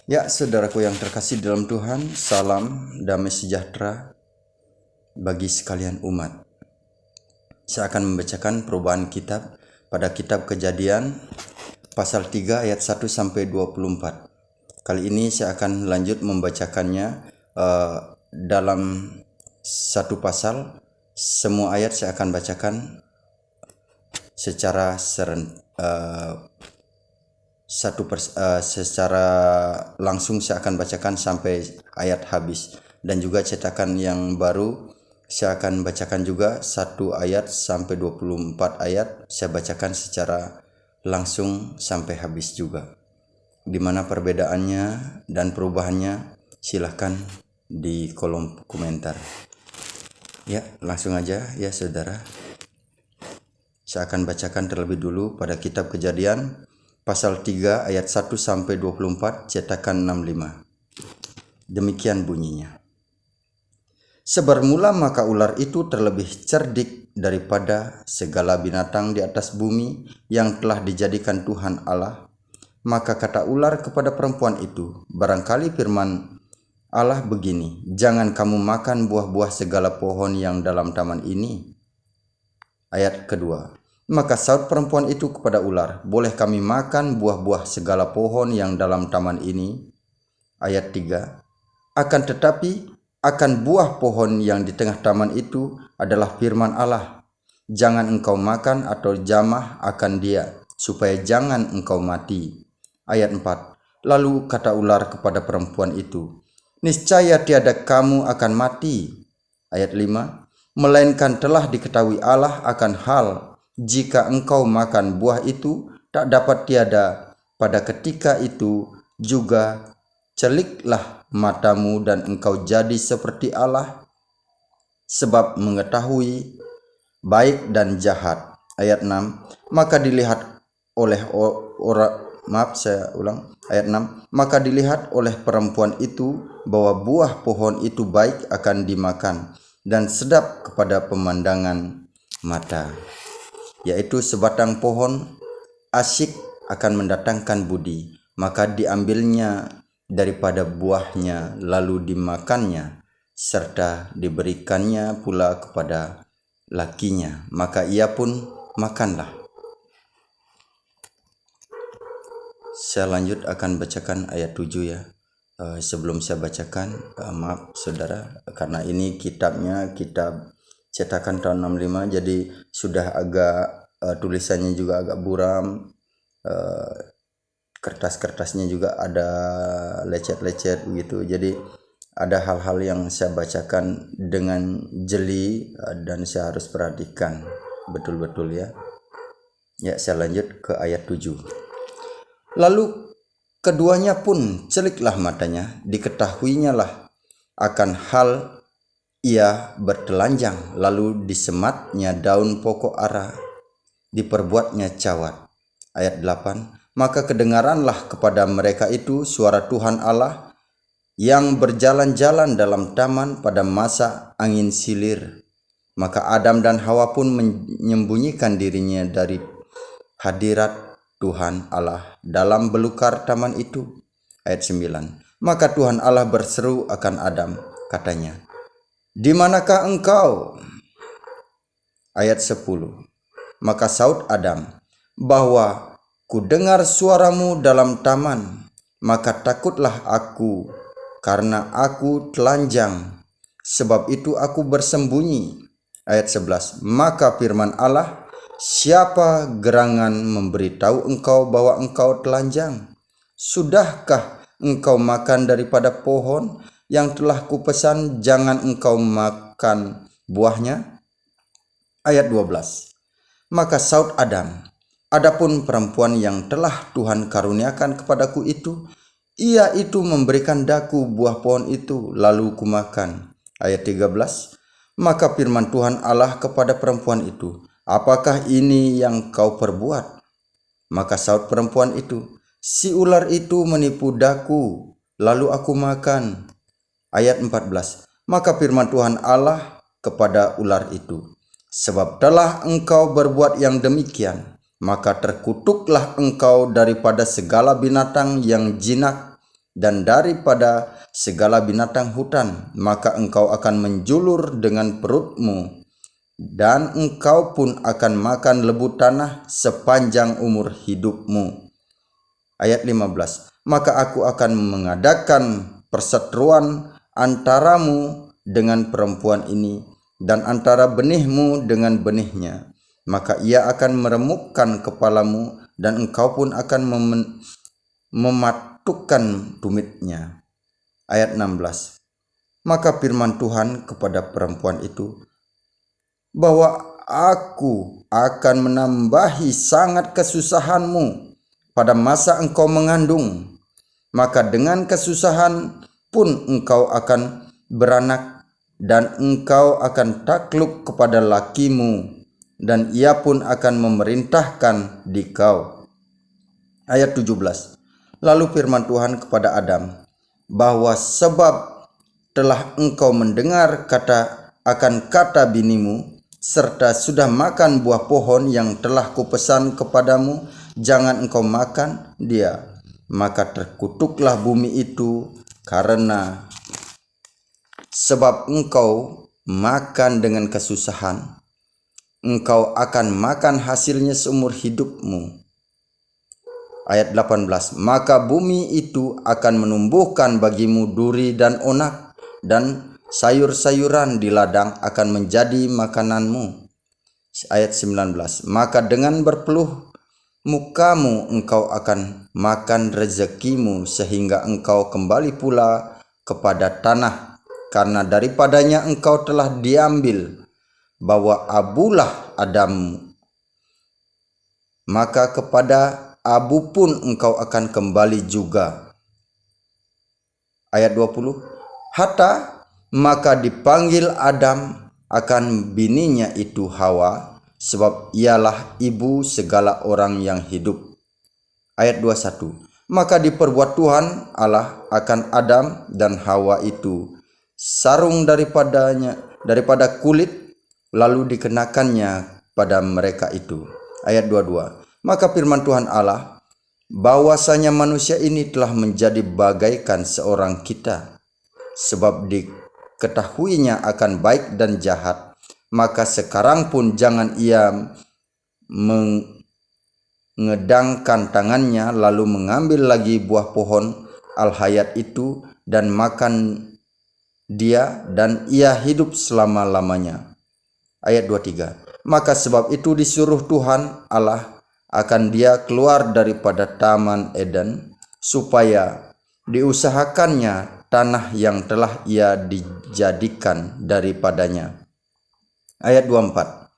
Ya, saudaraku yang terkasih dalam Tuhan, salam damai sejahtera bagi sekalian umat. Saya akan membacakan perubahan kitab pada kitab Kejadian pasal 3 ayat 1 sampai 24. Kali ini saya akan lanjut membacakannya dalam satu pasal. Semua ayat saya akan bacakan secara secara langsung. Saya akan bacakan sampai ayat habis, dan juga cetakan yang baru saya akan bacakan juga 1 ayat sampai 24 ayat saya bacakan secara langsung sampai habis juga. Di mana perbedaannya dan perubahannya silahkan di kolom komentar. Ya, langsung aja ya saudara. Saya akan bacakan terlebih dulu pada kitab Kejadian pasal 3 ayat 1 sampai 24 cetakan 65. Demikian bunyinya. Sebermula maka ular itu terlebih cerdik daripada segala binatang di atas bumi yang telah dijadikan Tuhan Allah. Maka kata ular kepada perempuan itu, barangkali firman Allah begini, jangan kamu makan buah-buah segala pohon yang dalam taman ini. Ayat kedua. Maka saut perempuan itu kepada ular, boleh kami makan buah-buah segala pohon yang dalam taman ini? Ayat 3. Akan tetapi akan buah pohon yang di tengah taman itu adalah firman Allah. Jangan engkau makan atau jamah akan dia, supaya jangan engkau mati. Ayat 4. Lalu kata ular kepada perempuan itu, niscaya tiada kamu akan mati. Ayat 5. Melainkan telah diketahui Allah akan hal, jika engkau makan buah itu, tak dapat tiada pada ketika itu juga celiklah matamu dan engkau jadi seperti Allah, sebab mengetahui baik dan jahat. Ayat 6. Maka dilihat oleh Ayat 6. Maka dilihat oleh perempuan itu bahwa buah pohon itu baik akan dimakan dan sedap kepada pemandangan mata, yaitu sebatang pohon asyik akan mendatangkan budi. Maka diambilnya daripada buahnya lalu dimakannya, serta diberikannya pula kepada lakinya, maka ia pun makanlah. Saya lanjut akan bacakan ayat 7 ya. Sebelum saya bacakan, maaf saudara, karena ini kitabnya kitab cetakan tahun 65, jadi sudah agak tulisannya juga agak buram, kertas-kertasnya juga ada lecet-lecet begitu. Jadi ada hal-hal yang saya bacakan dengan jeli dan saya harus perhatikan betul-betul ya. Ya, saya lanjut ke ayat 7. Lalu keduanya pun celiklah matanya, diketahuinya lah akan hal ia bertelanjang, lalu disematnya daun pokok ara, diperbuatnya cawat. Ayat 8. Maka kedengaranlah kepada mereka itu suara Tuhan Allah yang berjalan-jalan dalam taman pada masa angin silir. Maka Adam dan Hawa pun menyembunyikan dirinya dari hadirat Tuhan Allah dalam belukar taman itu. Ayat 9. Maka Tuhan Allah berseru akan Adam, katanya, di manakah engkau? Ayat 10. Maka saut Adam, bahwa ku dengar suaramu dalam taman, maka takutlah aku karena aku telanjang, sebab itu aku bersembunyi. Ayat 11. Maka firman Allah, siapa gerangan memberitahu engkau bahwa engkau telanjang? Sudahkah engkau makan daripada pohon yang telah kupesan jangan engkau makan buahnya? Ayat 12. Maka saut Adam, adapun perempuan yang telah Tuhan karuniakan kepadaku itu, ia itu memberikan daku buah pohon itu, lalu kumakan. Ayat 13. Maka firman Tuhan Allah kepada perempuan itu, apakah ini yang kau perbuat? Maka saut perempuan itu, si ular itu menipu daku, lalu aku makan. Ayat 14. Maka firman Tuhan Allah kepada ular itu, sebab telah engkau berbuat yang demikian, maka terkutuklah engkau daripada segala binatang yang jinak dan daripada segala binatang hutan, maka engkau akan menjulur dengan perutmu, dan engkau pun akan makan lebu tanah sepanjang umur hidupmu. Ayat 15. Maka aku akan mengadakan perseteruan antaramu dengan perempuan ini, dan antara benihmu dengan benihnya. Maka ia akan meremukkan kepalamu, dan engkau pun akan mematukkan tumitnya. Ayat 16. Maka firman Tuhan kepada perempuan itu, bahwa aku akan menambahi sangat kesusahanmu pada masa engkau mengandung. Maka dengan kesusahan pun engkau akan beranak, dan engkau akan takluk kepada lakimu, dan ia pun akan memerintahkan dikau. Ayat 17. Lalu firman Tuhan kepada Adam, bahwa sebab telah engkau mendengar akan kata binimu, serta sudah makan buah pohon yang telah kupesan kepadamu, jangan engkau makan dia. Maka terkutuklah bumi itu karena sebab engkau makan dengan kesusahan. Engkau akan makan hasilnya seumur hidupmu. Ayat 18. Maka bumi itu akan menumbuhkan bagimu duri dan onak, dan sayur-sayuran di ladang akan menjadi makananmu. Ayat 19. Maka dengan berpeluh mukamu engkau akan makan rezekimu, sehingga engkau kembali pula kepada tanah, karena daripadanya engkau telah diambil, bahwa abulah Adammu. Maka kepada abu pun engkau akan kembali juga. Ayat 20. Hatta maka dipanggil Adam akan bininya itu Hawa, sebab ialah ibu segala orang yang hidup. Ayat 21. Maka diperbuat Tuhan Allah akan Adam dan Hawa itu sarung daripada kulit, lalu dikenakannya pada mereka itu. Ayat 22. Maka firman Tuhan Allah, bahwasanya manusia ini telah menjadi bagaikan seorang kita, sebab diketahuinya akan baik dan jahat. Maka sekarang pun jangan ia mengedangkan tangannya, lalu mengambil lagi buah pohon al-hayat itu, dan makan dia, dan ia hidup selama-lamanya. Ayat 23. Maka sebab itu disuruh Tuhan Allah akan dia keluar daripada Taman Eden, supaya diusahakannya tanah yang telah ia dijadikan daripadanya. Ayat 24.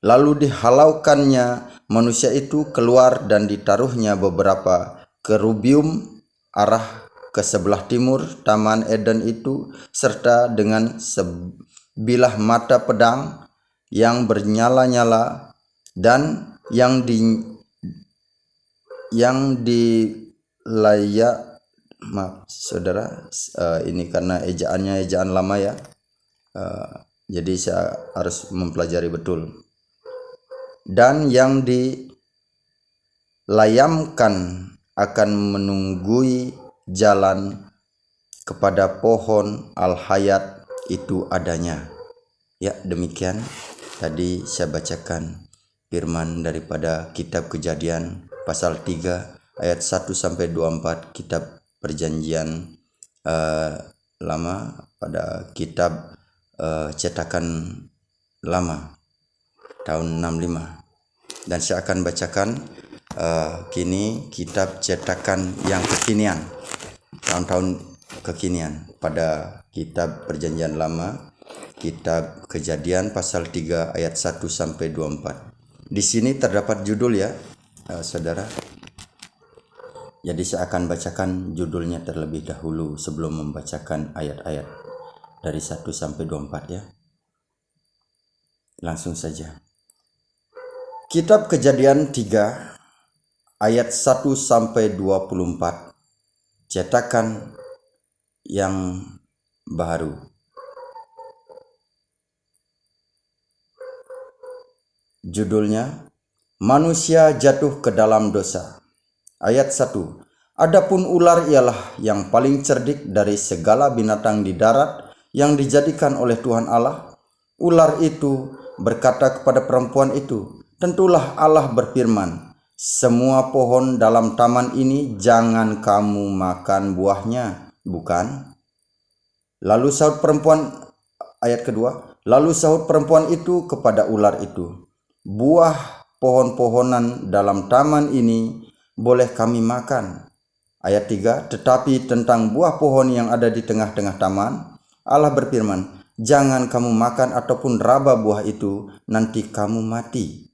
Lalu dihalaukannya manusia itu keluar, dan ditaruhnya beberapa kerubium arah ke sebelah timur Taman Eden itu, serta dengan sebilah mata pedang yang bernyala-nyala, dan yang dilayak, maaf saudara, ini karena ejaannya ejaan lama ya, jadi saya harus mempelajari betul. Dan yang dilayamkan akan menunggui jalan kepada pohon al-hayat itu adanya. Ya, demikian tadi saya bacakan firman daripada kitab Kejadian pasal 3 ayat 1 sampai 24, kitab Perjanjian Lama pada kitab cetakan lama tahun 65. Dan saya akan bacakan kini kitab cetakan yang kekinian, tahun-tahun kekinian, pada kitab Perjanjian Lama, kitab Kejadian pasal 3 ayat 1 sampai 24. Di sini terdapat judul ya, saudara. Jadi saya akan bacakan judulnya terlebih dahulu sebelum membacakan ayat-ayat dari 1 sampai 24 ya. Langsung saja. Kitab Kejadian 3 ayat 1 sampai 24. Cetakan yang baru. Judulnya, Manusia Jatuh ke Dalam Dosa. Ayat 1. Adapun ular ialah yang paling cerdik dari segala binatang di darat yang dijadikan oleh Tuhan Allah. Ular itu berkata kepada perempuan itu, tentulah Allah berfirman, semua pohon dalam taman ini jangan kamu makan buahnya, bukan? Lalu sahut perempuan, ayat kedua, lalu sahut perempuan itu kepada ular itu, buah pohon-pohonan dalam taman ini boleh kami makan. Ayat 3, tetapi tentang buah pohon yang ada di tengah-tengah taman, Allah berfirman, jangan kamu makan ataupun raba buah itu, nanti kamu mati.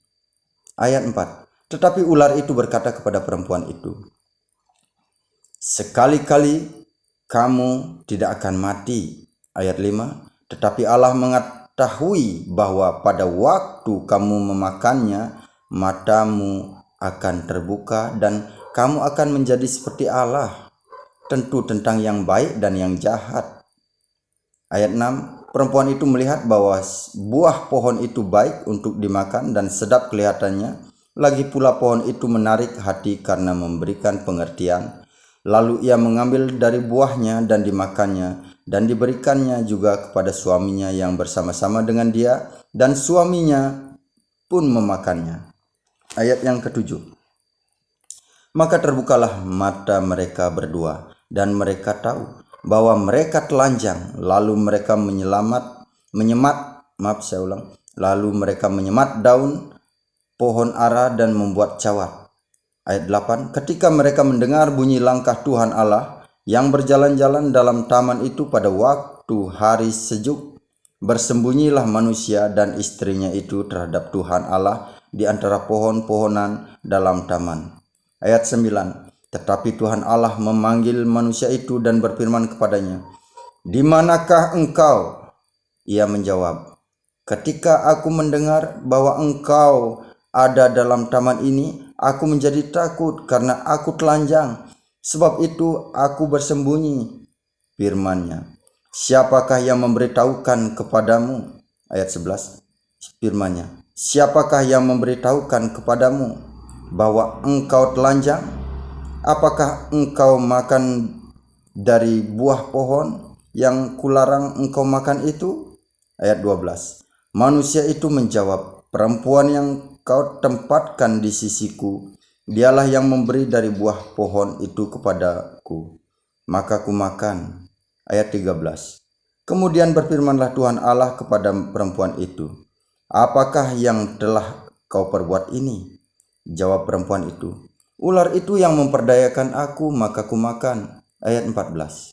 Ayat 4, tetapi ular itu berkata kepada perempuan itu, sekali-kali kamu tidak akan mati. Ayat 5, tetapi Allah mengetahui bahwa pada waktu kamu memakannya, matamu akan terbuka dan kamu akan menjadi seperti Allah, tentu tentang yang baik dan yang jahat. Ayat 6, perempuan itu melihat bahwa buah pohon itu baik untuk dimakan dan sedap kelihatannya, lagi pula pohon itu menarik hati karena memberikan pengertian. Lalu ia mengambil dari buahnya dan dimakannya, dan diberikannya juga kepada suaminya yang bersama-sama dengan dia, dan suaminya pun memakannya. Ayat yang ketujuh, maka terbukalah mata mereka berdua, dan mereka tahu bahwa mereka telanjang. Lalu mereka lalu mereka menyemat daun pohon ara dan membuat cawat. Ayat 8, ketika mereka mendengar bunyi langkah Tuhan Allah yang berjalan-jalan dalam taman itu pada waktu hari sejuk, bersembunyilah manusia dan istrinya itu terhadap Tuhan Allah di antara pohon-pohonan dalam taman. Ayat 9, tetapi Tuhan Allah memanggil manusia itu dan berfirman kepadanya, di manakah engkau? Ia menjawab, ketika aku mendengar bahwa engkau ada dalam taman ini, aku menjadi takut karena aku telanjang. Sebab itu aku bersembunyi. Firman-Nya, siapakah yang memberitahukan kepadamu? Ayat 11, firman-Nya, siapakah yang memberitahukan kepadamu bahwa engkau telanjang? Apakah engkau makan dari buah pohon yang kularang engkau makan itu? Ayat 12, manusia itu menjawab, perempuan yang kau tempatkan di sisiku, dialah yang memberi dari buah pohon itu kepadaku, maka ku makan. Ayat 13, kemudian berfirmanlah Tuhan Allah kepada perempuan itu, apakah yang telah kau perbuat ini? Jawab perempuan itu, ular itu yang memperdayakan aku, maka ku makan. Ayat 14,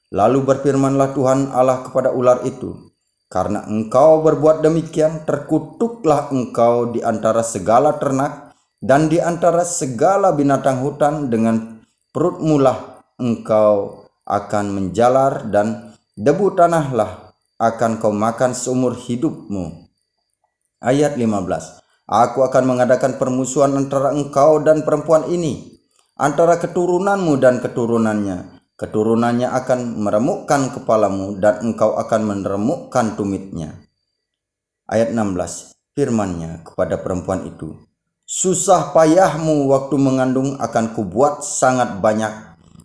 lalu berfirmanlah Tuhan Allah kepada ular itu, karena engkau berbuat demikian, terkutuklah engkau di antara segala ternak dan di antara segala binatang hutan, dengan perutmu lah engkau akan menjalar, dan debu tanahlah akan kau makan seumur hidupmu. Ayat 15, aku akan mengadakan permusuhan antara engkau dan perempuan ini, antara keturunanmu dan keturunannya. Keturunannya akan meremukkan kepalamu dan engkau akan meremukkan tumitnya. Ayat 16, firman-Nya kepada perempuan itu, susah payahmu waktu mengandung akan kubuat sangat banyak.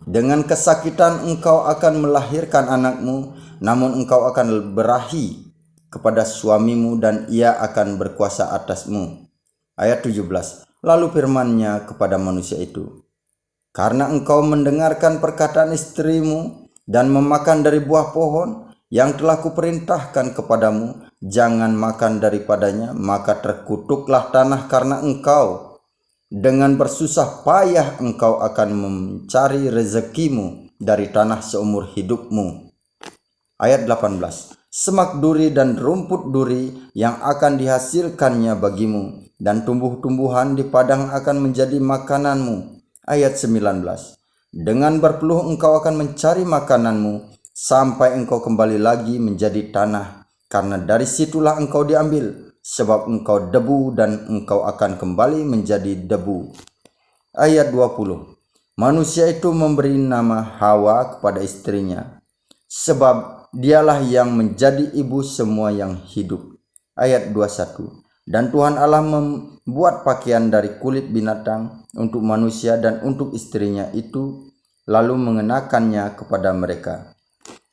Dengan kesakitan engkau akan melahirkan anakmu, namun engkau akan berahi kepada suamimu dan ia akan berkuasa atasmu. Ayat 17, lalu firman-Nya kepada manusia itu, karena engkau mendengarkan perkataan istrimu dan memakan dari buah pohon yang telah kuperintahkan kepadamu, jangan makan daripadanya, maka terkutuklah tanah karena engkau. Dengan bersusah payah engkau akan mencari rezekimu dari tanah seumur hidupmu. Ayat 18, semak duri dan rumput duri yang akan dihasilkannya bagimu, dan tumbuh-tumbuhan di padang akan menjadi makananmu. Ayat 19, dengan berpeluh engkau akan mencari makananmu sampai engkau kembali lagi menjadi tanah, karena dari situlah engkau diambil, sebab engkau debu dan engkau akan kembali menjadi debu. Ayat 20, manusia itu memberi nama Hawa kepada istrinya, sebab dialah yang menjadi ibu semua yang hidup. Ayat 21, dan Tuhan Allah membuat pakaian dari kulit binatang untuk manusia dan untuk istrinya itu, lalu mengenakannya kepada mereka.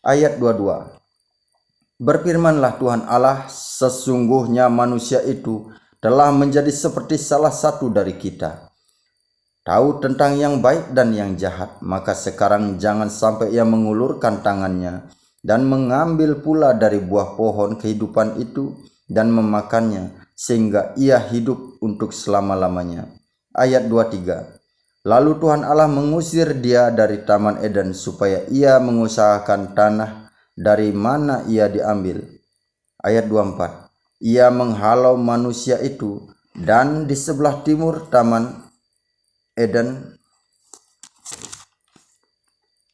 Ayat 22. Berfirmanlah Tuhan Allah, sesungguhnya manusia itu telah menjadi seperti salah satu dari kita, tahu tentang yang baik dan yang jahat. Maka sekarang jangan sampai ia mengulurkan tangannya dan mengambil pula dari buah pohon kehidupan itu dan memakannya, sehingga ia hidup untuk selama-lamanya. Ayat 23. Lalu Tuhan Allah mengusir dia dari Taman Eden supaya ia mengusahakan tanah dari mana ia diambil. Ayat 24. Ia menghalau manusia itu, dan di sebelah timur Taman Eden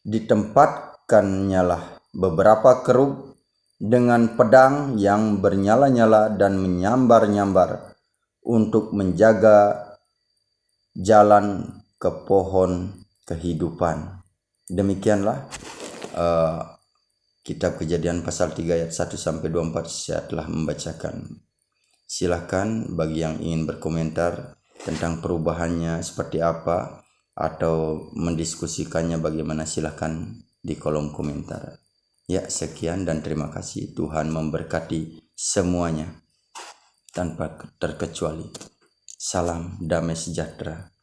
ditempatkan-nyalah beberapa kerub dengan pedang yang bernyala-nyala dan menyambar-nyambar untuk menjaga jalan ke pohon kehidupan. Demikianlah Kitab Kejadian pasal 3 ayat 1 sampai 24 saya telah membacakan. Silahkan bagi yang ingin berkomentar tentang perubahannya seperti apa atau mendiskusikannya bagaimana, silahkan di kolom komentar. Ya, sekian dan terima kasih. Tuhan memberkati semuanya tanpa terkecuali. Salam damai sejahtera.